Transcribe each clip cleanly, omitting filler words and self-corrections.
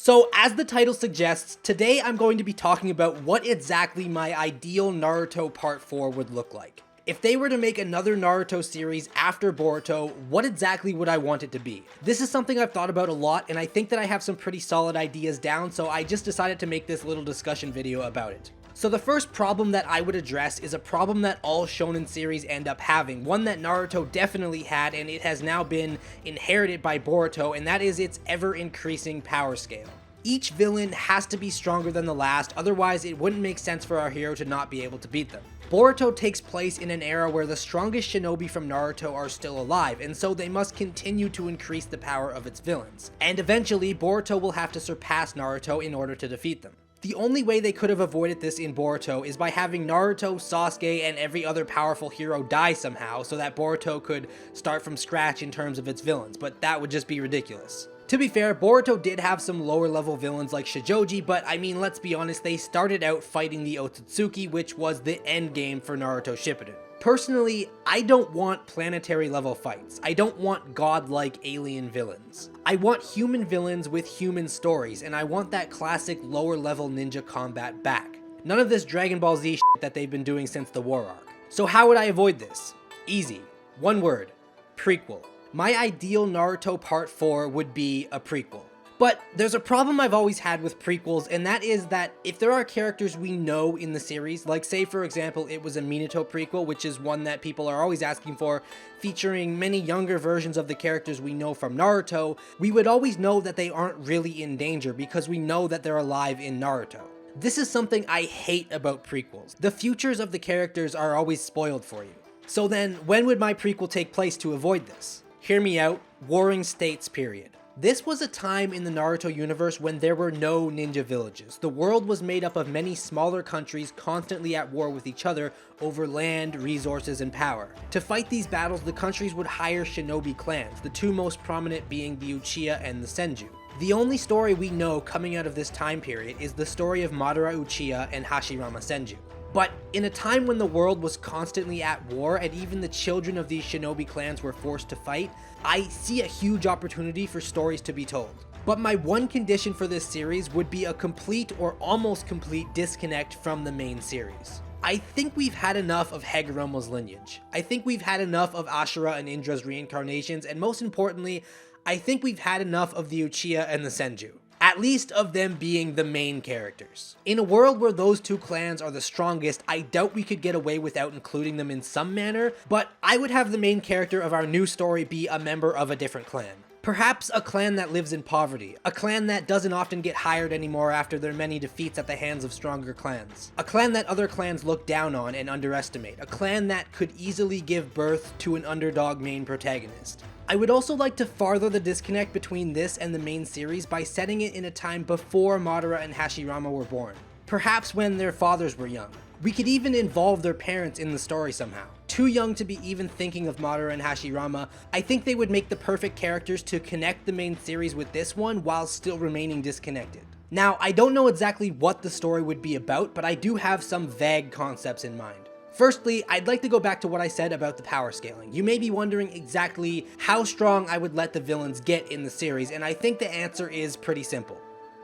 So as the title suggests, today I'm going to be talking about what exactly my ideal Naruto Part 4 would look like. If they were to make another Naruto series after Boruto, what exactly would I want it to be? This is something I've thought about a lot, and I think that I have some pretty solid ideas down, so I just decided to make this little discussion video about it. So the first problem that I would address is a problem that all shonen series end up having, one that Naruto definitely had, and it has now been inherited by Boruto, and that is its ever-increasing power scale. Each villain has to be stronger than the last, otherwise it wouldn't make sense for our hero to not be able to beat them. Boruto takes place in an era where the strongest shinobi from Naruto are still alive, and so they must continue to increase the power of its villains. And eventually, Boruto will have to surpass Naruto in order to defeat them. The only way they could have avoided this in Boruto is by having Naruto, Sasuke, and every other powerful hero die somehow so that Boruto could start from scratch in terms of its villains, but that would just be ridiculous. To be fair, Boruto did have some lower level villains like Shijoji, but I mean, let's be honest, they started out fighting the Otsutsuki, which was the end game for Naruto Shippuden. Personally, I don't want planetary level fights. I don't want godlike alien villains. I want human villains with human stories, and I want that classic lower level ninja combat back. None of this Dragon Ball Z shit that they've been doing since the War Arc. So how would I avoid this? Easy. One word. Prequel. My ideal Naruto Part 4 would be a prequel. But there's a problem I've always had with prequels, and that is that if there are characters we know in the series, like say for example it was a Minato prequel, which is one that people are always asking for, featuring many younger versions of the characters we know from Naruto, we would always know that they aren't really in danger because we know that they're alive in Naruto. This is something I hate about prequels. The futures of the characters are always spoiled for you. So then, when would my prequel take place to avoid this? Hear me out, Warring States period. This was a time in the Naruto universe when there were no ninja villages. The world was made up of many smaller countries constantly at war with each other over land, resources, and power. To fight these battles, the countries would hire shinobi clans, the two most prominent being the Uchiha and the Senju. The only story we know coming out of this time period is the story of Madara Uchiha and Hashirama Senju. But in a time when the world was constantly at war and even the children of these shinobi clans were forced to fight, I see a huge opportunity for stories to be told. But my one condition for this series would be a complete or almost complete disconnect from the main series. I think we've had enough of Hagoromo's lineage. I think we've had enough of Ashura and Indra's reincarnations, and most importantly, I think we've had enough of the Uchiha and the Senju. At least of them being the main characters. In a world where those two clans are the strongest, I doubt we could get away without including them in some manner, but I would have the main character of our new story be a member of a different clan. Perhaps a clan that lives in poverty, a clan that doesn't often get hired anymore after their many defeats at the hands of stronger clans, a clan that other clans look down on and underestimate, a clan that could easily give birth to an underdog main protagonist. I would also like to farther the disconnect between this and the main series by setting it in a time before Madara and Hashirama were born. Perhaps when their fathers were young. We could even involve their parents in the story somehow. Too young to be even thinking of Madara and Hashirama, I think they would make the perfect characters to connect the main series with this one while still remaining disconnected. Now, I don't know exactly what the story would be about, but I do have some vague concepts in mind. Firstly, I'd like to go back to what I said about the power scaling. You may be wondering exactly how strong I would let the villains get in the series, and I think the answer is pretty simple.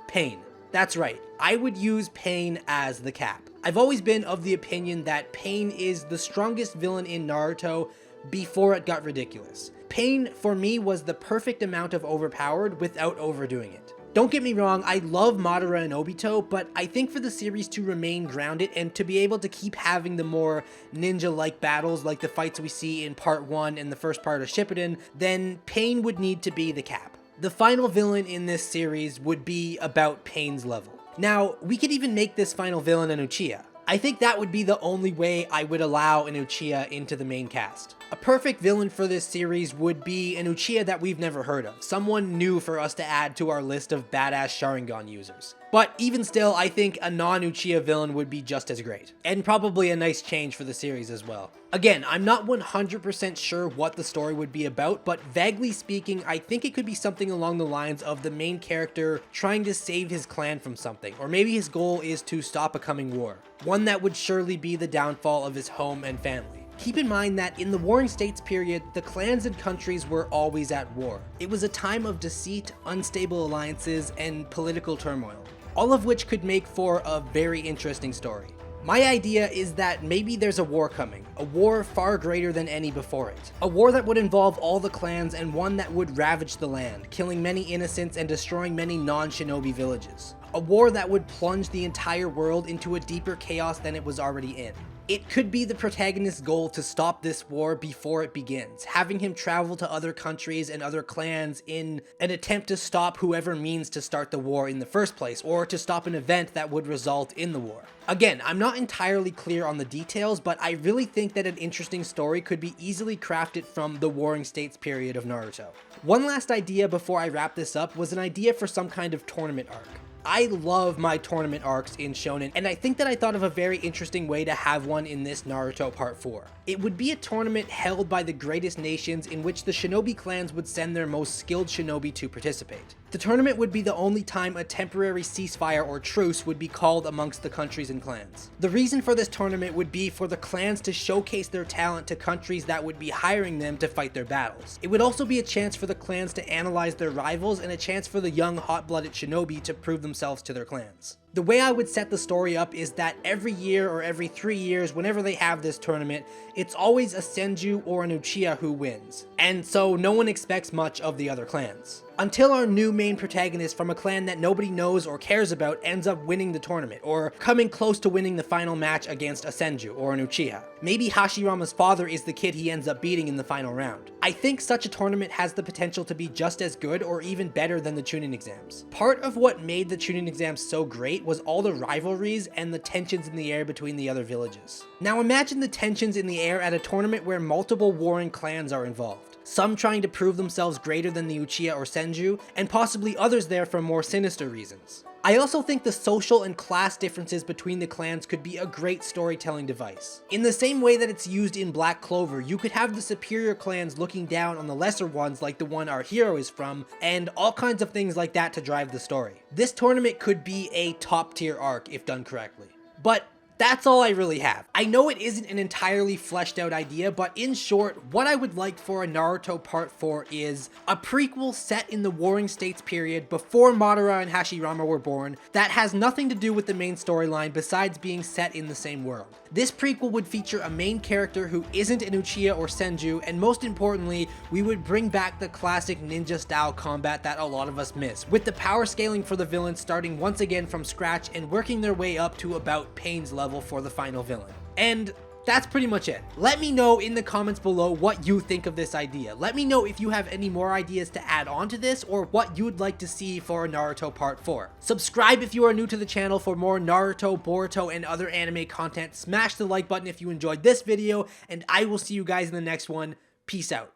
Pain. That's right, I would use Pain as the cap. I've always been of the opinion that Pain is the strongest villain in Naruto before it got ridiculous. Pain, for me, was the perfect amount of overpowered without overdoing it. Don't get me wrong, I love Madara and Obito, but I think for the series to remain grounded and to be able to keep having the more ninja-like battles like the fights we see in Part 1 and the first part of Shippuden, then Pain would need to be the cap. The final villain in this series would be about Pain's level. Now, we could even make this final villain an Uchiha. I think that would be the only way I would allow an Uchiha into the main cast. A perfect villain for this series would be an Uchiha that we've never heard of, someone new for us to add to our list of badass Sharingan users. But even still, I think a non-Uchiha villain would be just as great, and probably a nice change for the series as well. Again, I'm not 100% sure what the story would be about, but vaguely speaking, I think it could be something along the lines of the main character trying to save his clan from something, or maybe his goal is to stop a coming war, one that would surely be the downfall of his home and family. Keep in mind that in the Warring States period, the clans and countries were always at war. It was a time of deceit, unstable alliances, and political turmoil, all of which could make for a very interesting story. My idea is that maybe there's a war coming, a war far greater than any before it. A war that would involve all the clans and one that would ravage the land, killing many innocents and destroying many non-shinobi villages. A war that would plunge the entire world into a deeper chaos than it was already in. It could be the protagonist's goal to stop this war before it begins, having him travel to other countries and other clans in an attempt to stop whoever means to start the war in the first place, or to stop an event that would result in the war. Again, I'm not entirely clear on the details, but I really think that an interesting story could be easily crafted from the Warring States period of Naruto. One last idea before I wrap this up was an idea for some kind of tournament arc. I love my tournament arcs in Shonen, and I think that I thought of a very interesting way to have one in this Naruto Part 4. It would be a tournament held by the greatest nations in which the shinobi clans would send their most skilled shinobi to participate. The tournament would be the only time a temporary ceasefire or truce would be called amongst the countries and clans. The reason for this tournament would be for the clans to showcase their talent to countries that would be hiring them to fight their battles. It would also be a chance for the clans to analyze their rivals and a chance for the young hot-blooded shinobi to prove themselves to their clans. The way I would set the story up is that every year or every 3 years, whenever they have this tournament, it's always a Senju or an Uchiha who wins, and so no one expects much of the other clans. Until our new main protagonist from a clan that nobody knows or cares about ends up winning the tournament, or coming close to winning the final match against a Senju or an Uchiha. Maybe Hashirama's father is the kid he ends up beating in the final round. I think such a tournament has the potential to be just as good or even better than the Chunin exams. Part of what made the Chunin exams so great was all the rivalries and the tensions in the air between the other villages. Now imagine the tensions in the air at a tournament where multiple warring clans are involved. Some trying to prove themselves greater than the Uchiha or Senju, and possibly others there for more sinister reasons. I also think the social and class differences between the clans could be a great storytelling device. In the same way that it's used in Black Clover, you could have the superior clans looking down on the lesser ones like the one our hero is from, and all kinds of things like that to drive the story. This tournament could be a top tier arc if done correctly. But that's all I really have. I know it isn't an entirely fleshed out idea, but in short, what I would like for a Naruto Part 4 is a prequel set in the Warring States period before Madara and Hashirama were born that has nothing to do with the main storyline besides being set in the same world. This prequel would feature a main character who isn't an Uchiha or Senju, and most importantly, we would bring back the classic ninja style combat that a lot of us miss, with the power scaling for the villains starting once again from scratch and working their way up to about Pain's level for the final villain. And that's pretty much it. Let me know in the comments below what you think of this idea. Let me know if you have any more ideas to add on to this or what you'd like to see for Naruto Part 4. Subscribe if you are new to the channel for more Naruto, Boruto, and other anime content. Smash the like button if you enjoyed this video, and I will see you guys in the next one. Peace out.